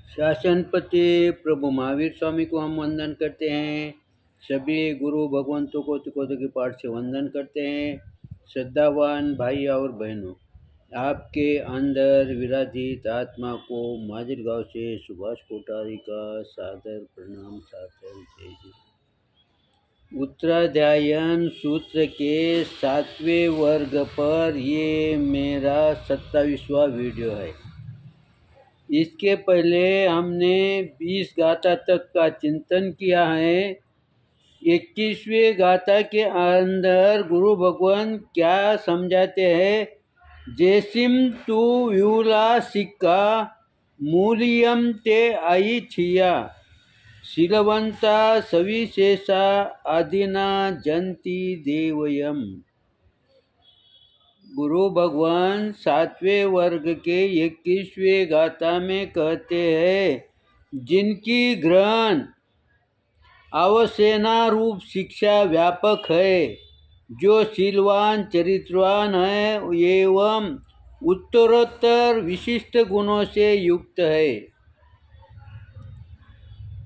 शासनपति प्रभु महावीर स्वामी को हम वंदन करते हैं। सभी गुरु भगवंतों को तिकोतों के पाठ से वंदन करते हैं। श्रद्धावान भाई और बहनों, आपके अंदर विराजित आत्मा को माजलगांव से सुभाष कोठारी का सादर प्रणाम, सादर जय जय। उत्तराध्यायन सूत्र के 7वें वर्ग पर ये मेरा 27वां वीडियो है। इसके पहले हमने 20 गाथा तक का चिंतन किया है। 21वें गाथा के अंदर गुरु भगवान क्या समझाते हैं? जैसिम तू व्यूला सिक्का मूल्यम ते आई छिया शीलवंता सविशेषा आदिना जंती देवयम। गुरु भगवान 7वें वर्ग के 21वें गाथा में कहते हैं, जिनकी ग्रहण अवसेना रूप शिक्षा व्यापक है, जो शीलवान चरित्रवान है एवं उत्तरोत्तर विशिष्ट गुणों से युक्त है।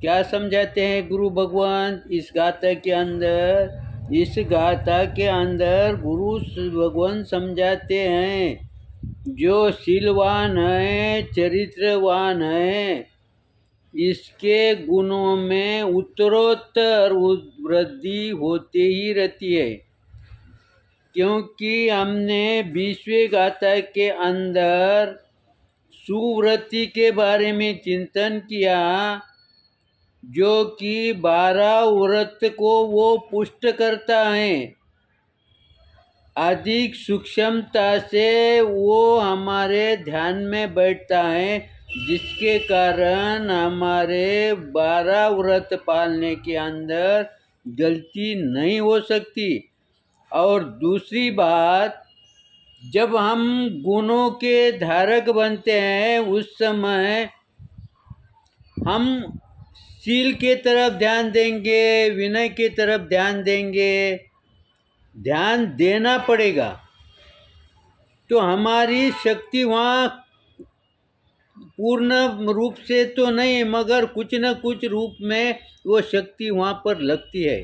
क्या समझाते हैं गुरु भगवान इस गाथा के अंदर? इस गाथा के अंदर गुरु भगवान समझाते हैं, जो शीलवान है, चरित्रवान है, इसके गुणों में उत्तरोत्तर वृद्धि होती ही रहती है। क्योंकि हमने 20वें गाथा के अंदर सुव्रति के बारे में चिंतन किया, जो कि 12 व्रत को वो पुष्ट करता है। अधिक सूक्ष्मता से वो हमारे ध्यान में बैठता है, जिसके कारण हमारे 12 व्रत पालने के अंदर गलती नहीं हो सकती। और दूसरी बात, जब हम गुणों के धारक बनते हैं, उस समय हम शील के तरफ ध्यान देंगे, विनय के तरफ ध्यान देंगे, ध्यान देना पड़ेगा। तो हमारी शक्ति वहाँ पूर्ण रूप से तो नहीं, मगर कुछ न कुछ रूप में वो शक्ति वहाँ पर लगती है।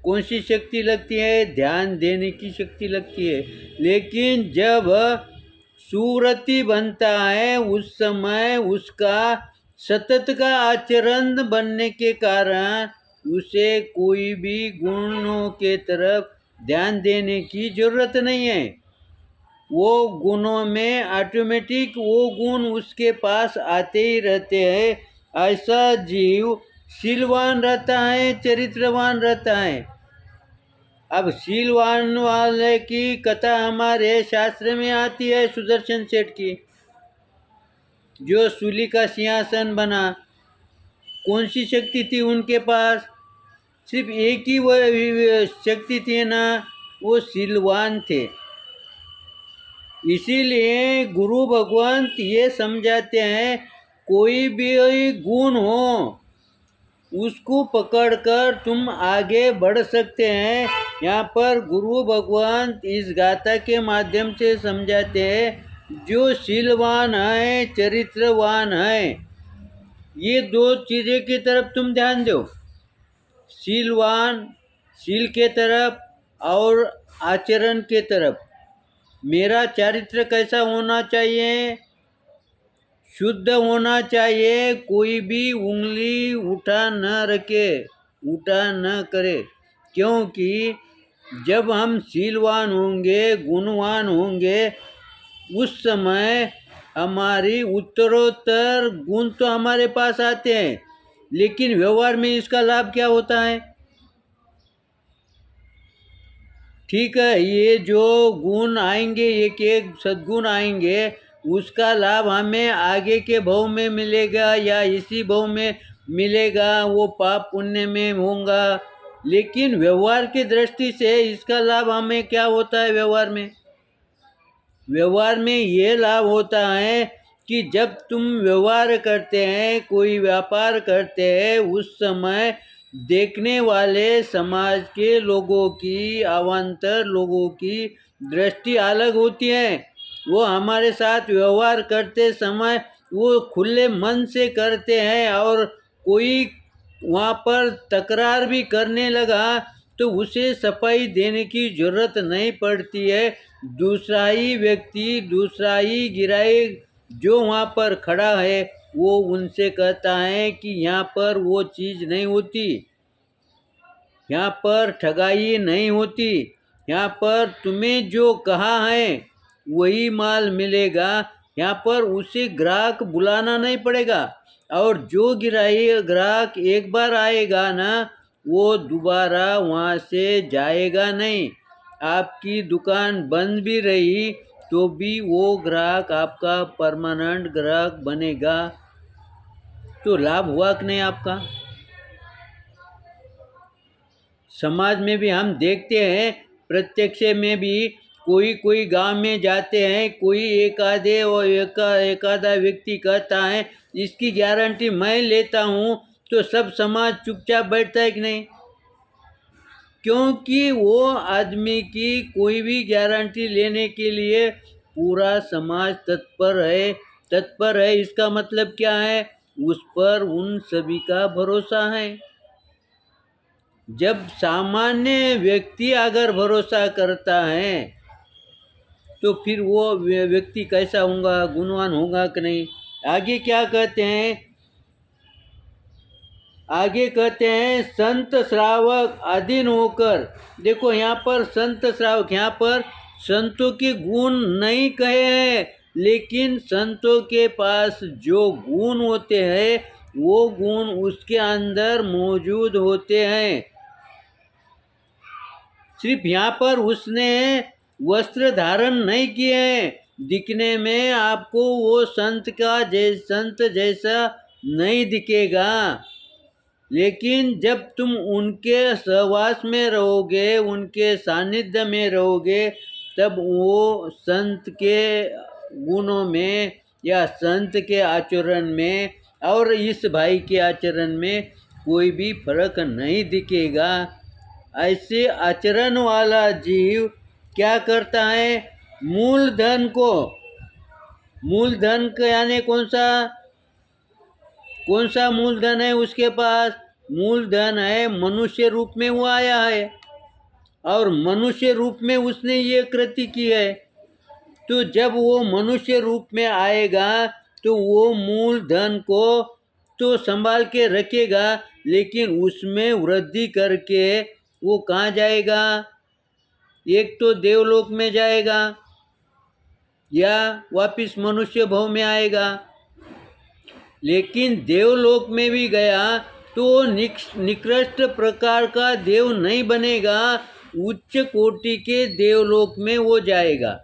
कौन सी शक्ति लगती है? ध्यान देने की शक्ति लगती है। लेकिन जब सुव्रति बनता है, उस समय उसका सतत का आचरण बनने के कारण उसे कोई भी गुणों के तरफ ध्यान देने की जरूरत नहीं है। वो गुणों में ऑटोमेटिक वो गुण उसके पास आते ही रहते हैं। ऐसा जीव शीलवान रहता है, चरित्रवान रहता है। अब शीलवान वाले की कथा हमारे शास्त्र में आती है, सुदर्शन सेठ की, जो सूली का सिंहासन बना। कौन सी शक्ति थी उनके पास? सिर्फ एक ही वो शक्ति थी ना, वो शीलवान थे। इसीलिए गुरु भगवान ये समझाते हैं, कोई भी गुण हो उसको पकड़कर तुम आगे बढ़ सकते हैं। यहाँ पर गुरु भगवान इस गाथा के माध्यम से समझाते हैं, जो शीलवान है, चरित्रवान है, ये दो चीज़ें की तरफ तुम ध्यान दो। शीलवान, शील के तरफ और आचरण के तरफ। मेरा चरित्र कैसा होना चाहिए? शुद्ध होना चाहिए। कोई भी उंगली उठा न रखे, उठा न करे। क्योंकि जब हम शीलवान होंगे, गुणवान होंगे, उस समय हमारी उत्तरोत्तर गुण तो हमारे पास आते हैं, लेकिन व्यवहार में इसका लाभ क्या होता है? ठीक है, ये जो गुण आएंगे, एक एक सद्गुण आएंगे, उसका लाभ हमें आगे के भव में मिलेगा या इसी भव में मिलेगा, वो पाप पुण्य में होगा। लेकिन व्यवहार की दृष्टि से इसका लाभ हमें क्या होता है? व्यवहार में ये लाभ होता है कि जब तुम व्यवहार करते हैं, कोई व्यापार करते हैं, उस समय देखने वाले समाज के लोगों की, अवान्तर लोगों की दृष्टि अलग होती है। वो हमारे साथ व्यवहार करते समय वो खुले मन से करते हैं, और कोई वहाँ पर तकरार भी करने लगा तो उसे सफाई देने की ज़रूरत नहीं पड़ती है। दूसरा ही व्यक्ति, दूसरा ही गिराई जो वहाँ पर खड़ा है, वो उनसे कहता है कि यहाँ पर वो चीज़ नहीं होती, यहाँ पर ठगाई नहीं होती, यहाँ पर तुम्हें जो कहा है वही माल मिलेगा, यहाँ पर उसे ग्राहक बुलाना नहीं पड़ेगा। और जो ग्राहक एक बार आएगा ना, वो दोबारा वहाँ से जाएगा नहीं। आपकी दुकान बंद भी रही तो भी वो ग्राहक आपका परमानेंट ग्राहक बनेगा। तो लाभ हुआ कि नहीं आपका? समाज में भी हम देखते हैं, प्रत्यक्ष में भी कोई गांव में जाते हैं, कोई एक आधा व्यक्ति कहता है इसकी गारंटी मैं लेता हूँ, तो सब समाज चुपचाप बैठता है कि नहीं? क्योंकि वो आदमी की कोई भी गारंटी लेने के लिए पूरा समाज तत्पर है। इसका मतलब क्या है? उस पर उन सभी का भरोसा है। जब सामान्य व्यक्ति अगर भरोसा करता है तो फिर वो व्यक्ति कैसा होगा? गुणवान होगा कि नहीं? आगे क्या कहते हैं? आगे कहते हैं संत श्रावक अधीन होकर। देखो यहाँ पर संत श्रावक, यहाँ पर संतों के गुण नहीं कहे हैं, लेकिन संतों के पास जो गुण होते हैं वो गुण उसके अंदर मौजूद होते हैं। सिर्फ यहाँ पर उसने वस्त्र धारण नहीं किए हैं, दिखने में आपको वो संत जैसा नहीं दिखेगा, लेकिन जब तुम उनके सहवास में रहोगे, उनके सानिध्य में रहोगे, तब वो संत के गुणों में या संत के आचरण में और इस भाई के आचरण में कोई भी फर्क नहीं दिखेगा। ऐसे आचरण वाला जीव क्या करता है? मूलधन का यानी कौन सा मूलधन है उसके पास? मूलधन है मनुष्य रूप में वो आया है, और मनुष्य रूप में उसने ये कृति की है। तो जब वो मनुष्य रूप में आएगा तो वो मूलधन को तो संभाल के रखेगा, लेकिन उसमें वृद्धि करके वो कहाँ जाएगा? एक तो देवलोक में जाएगा या वापिस मनुष्य भाव में आएगा। लेकिन देवलोक में भी गया तो निकृष्ट प्रकार का देव नहीं बनेगा, उच्च कोटि के देवलोक में वो जाएगा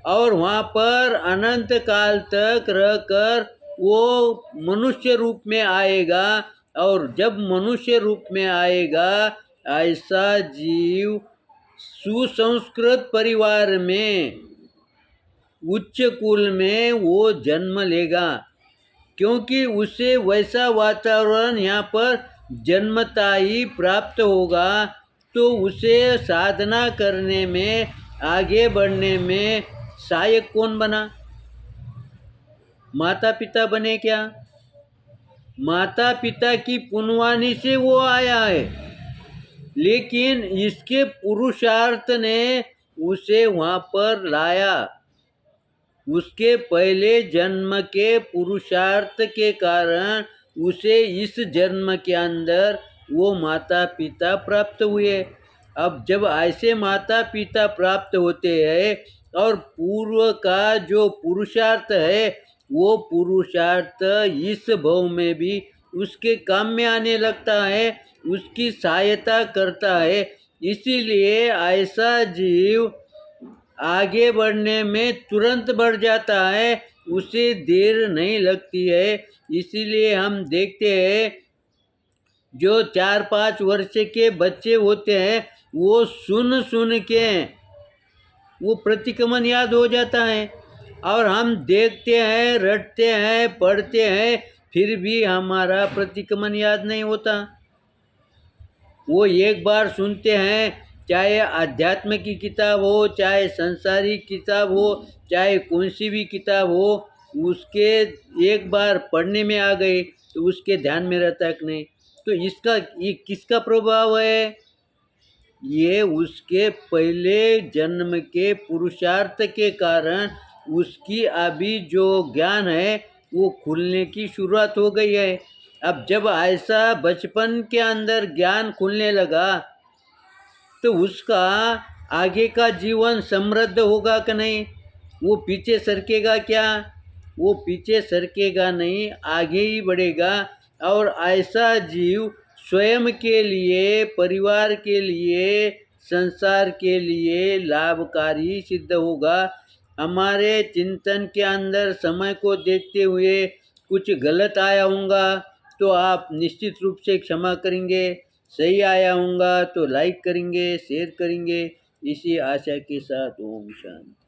और वहाँ पर अनंत काल तक रहकर वो मनुष्य रूप में आएगा। और जब मनुष्य रूप में आएगा, ऐसा जीव सुसंस्कृत परिवार में, उच्च कुल में वो जन्म लेगा, क्योंकि उसे वैसा वातावरण यहाँ पर जन्मता ही प्राप्त होगा। तो उसे साधना करने में, आगे बढ़ने में सहायक कौन बना? माता पिता बने क्या? माता पिता की पुण्यवाणी से वो आया है, लेकिन इसके पुरुषार्थ ने उसे वहाँ पर लाया। उसके पहले जन्म के पुरुषार्थ के कारण उसे इस जन्म के अंदर वो माता पिता प्राप्त हुए। अब जब ऐसे माता पिता प्राप्त होते हैं और पूर्व का जो पुरुषार्थ है वो पुरुषार्थ इस भव में भी उसके काम में आने लगता है, उसकी सहायता करता है। इसीलिए ऐसा जीव आगे बढ़ने में तुरंत बढ़ जाता है, उसे देर नहीं लगती है। इसीलिए हम देखते हैं जो 4-5 वर्ष के बच्चे होते हैं वो सुन के वो प्रतिक्रमण याद हो जाता है, और हम देखते हैं, रटते हैं, पढ़ते हैं, फिर भी हमारा प्रतिक्रमण याद नहीं होता। वो एक बार सुनते हैं, चाहे आध्यात्म की किताब हो, चाहे संसारिक किताब हो, चाहे कौन सी भी किताब हो, उसके एक बार पढ़ने में आ गए तो उसके ध्यान में रहता है कि नहीं। तो ये किसका प्रभाव है? ये उसके पहले जन्म के पुरुषार्थ के कारण उसकी अभी जो ज्ञान है वो खुलने की शुरुआत हो गई है। अब जब ऐसा बचपन के अंदर ज्ञान खुलने लगा तो उसका आगे का जीवन समृद्ध होगा कि नहीं? वो पीछे सरकेगा क्या? वो पीछे सरकेगा नहीं, आगे ही बढ़ेगा। और ऐसा जीव स्वयं के लिए, परिवार के लिए, संसार के लिए लाभकारी सिद्ध होगा। हमारे चिंतन के अंदर समय को देखते हुए कुछ गलत आया होगा तो आप निश्चित रूप से क्षमा करेंगे, सही आया होगा तो लाइक करेंगे, शेयर करेंगे। इसी आशा के साथ ओम शांति।